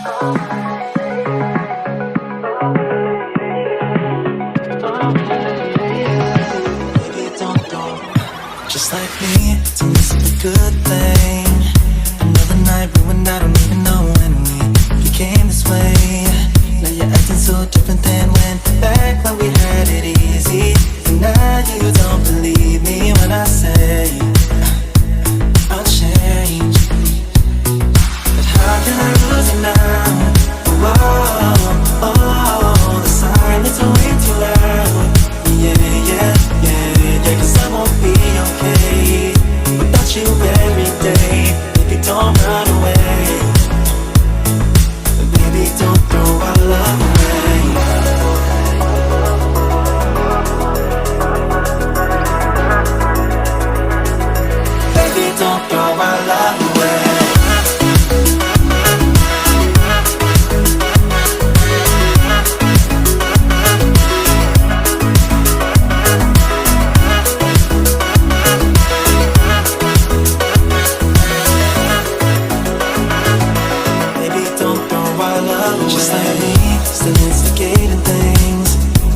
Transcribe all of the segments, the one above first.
Just like me, to miss the good thing. Another night ruined, I don't even know when we became this way. Now you're acting so different than when back when we had it easy. And now you don't believe me when I say I'll change. But how can I lose you now? Oh, the silence is way too loud. Yeah, 'cause I won't be okay without you every day. Baby, don't run away. Baby, don't throw our love away. Baby, don't throw our love away. Just like me, still instigating things.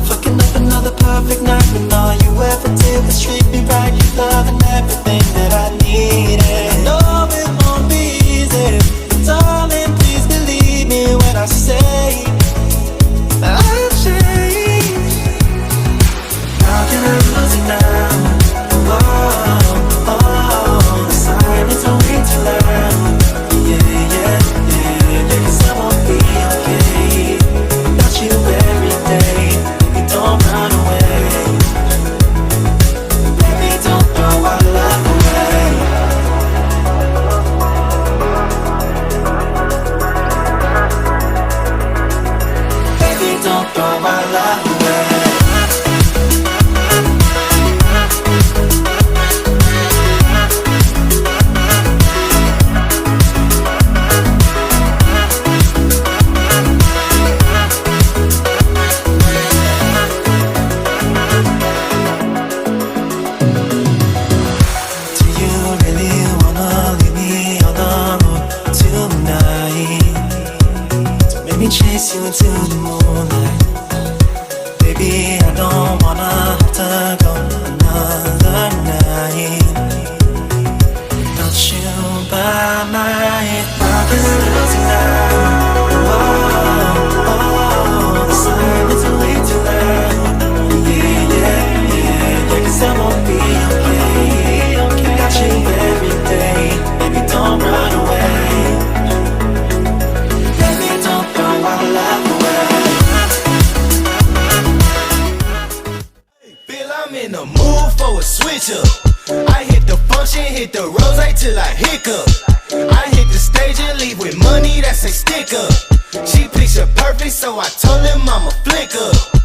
Fucking up another perfect night when all you ever did was treat me right. You love and everything that I needed. I know it won't be easy, but darling, please believe me when I say I'll change. How can I lose it now? Oh, the silence is way too loud. Yeah, 'cause I won't be okay without you every day. Baby, don't run away. Baby, don't throw our love away. Baby, don't throw our love away. Chase you into the moonlight. Baby, I don't wanna have to go another night without you by my side. How can I lose you now? Oh, the silence is way too loud. Yeah, 'cause I won't be okay without you every day. Baby, don't run away. I'm in the mood for a switch up. I hit the function, hit the rose till I hiccup. I hit the stage and leave with money that's a stick up. She picture perfect, so I told him I'm a flick up.